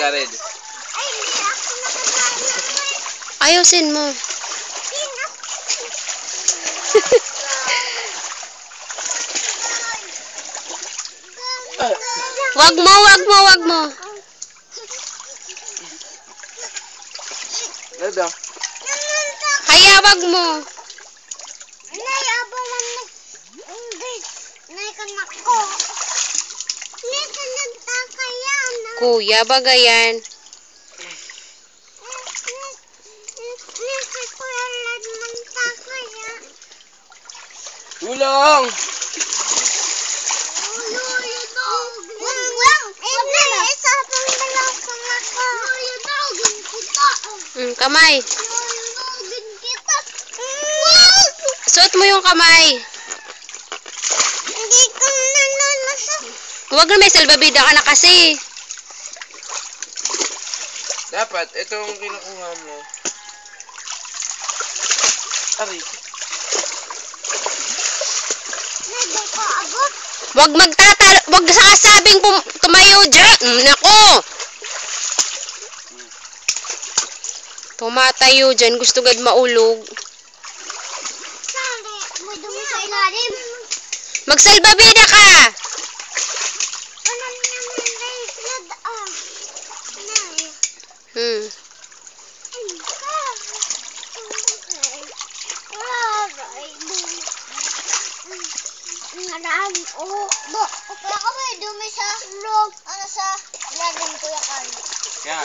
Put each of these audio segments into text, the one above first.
ka, Red. Ay, hindi ako nakagalit. Ayusin mo. Wag mo, wag mo, wag mo. Red, ah. Kaya wag mo. Nay, abang man. Nay, kanako. Nay, kanagtaka yan. Kuya, bagayan. Nay, kuya Lad man taka yan. Tulong! Kamay. Suot mo yung kamay. Hindi ko nalalasan. Huwag na may salbabida ka na kasi. Dapat, itong kinukuha mo. Ari. Hindi ko abot. Huwag sasabing tumayo dyan. Nako. Tumatayo dyan. Gusto gad maulog. Sali, may dumi sa ilalim. Magsalbabida ka. Ano naman Lad, Nay. Kaya ka may dumi sa loob. Ano sa ilalim ko yan? Kaya.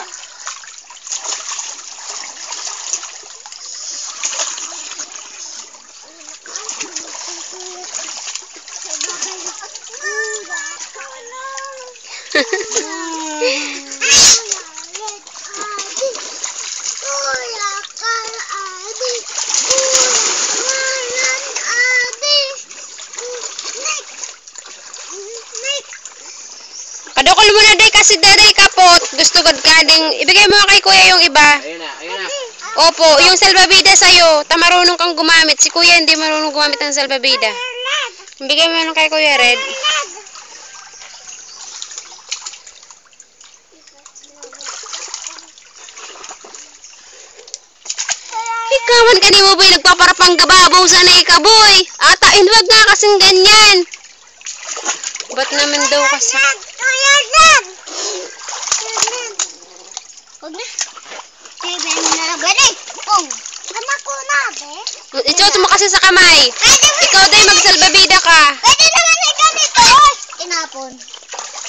Padukol mo na day kasi daday kapot. Gusto gad ka ding ibigay mo kay kuya yung iba. Ayun na, ayun na. Opo, yung salbabida sa'yo. Marunong kang gumamit. Si kuya hindi marunong gumamit ng salbabida. Ibigay mo lang kay kuya Red. Ikaw man kanimo boy nagpaparapang gababaw sana ikaboy. Atain wag nga kasing ganyan. Ba't naman daw kasi? Kuya Lad! Huwag na. Kaya na ba rin? Anak ko na, be. Isuot mo kasi sa kamay. Ikaw day magsalbabida ka. Pwede naman na ganito. Oy! Tinapon.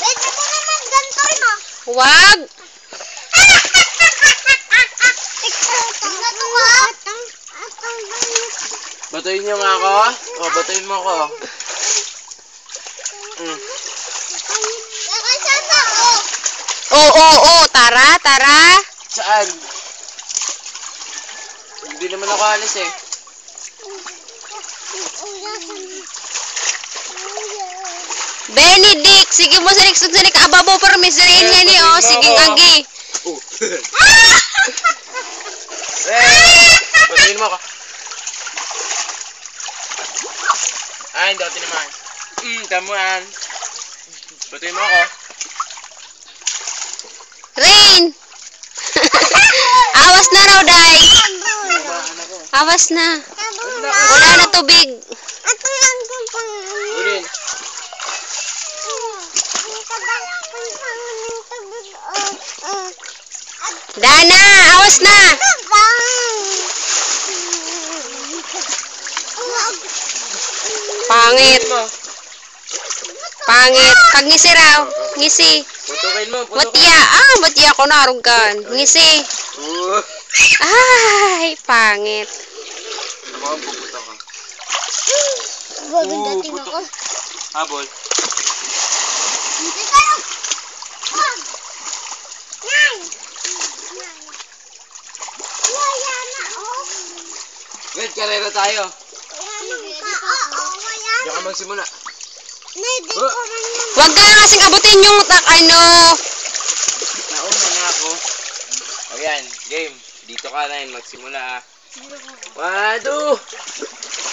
Pwede mo naman ganito, no? Wag. Batuin niyo nga ako. O, batuin mo ako. Oo, tara, tara. Saan? Hindi naman ako alis eh. Benedict, sige mo sinik ababo permisarin niya ni oh, sige agi. Batuin mo ako. Ay, hindi ako tinamaan. Tamuan. Batuin mo ako. Rain. Awas na raw, day. Awas na. Wala na tubig. Ulin. Dana, awas na. Pangit. Pangit. Kag ngisi raw. Ngisi. Putukin mo, Batya. Batya ko narugan. Ngisi. Ay, pangit. Mukhang puputa ka. Gaganda puto. ako. Habol. Red, karera tayo. Diyan ka magsimula. Huwag ka na kasing abutin yung ano. Nauna na ako. O yan, game. Dito ka na yun, magsimula ah. 1, 2.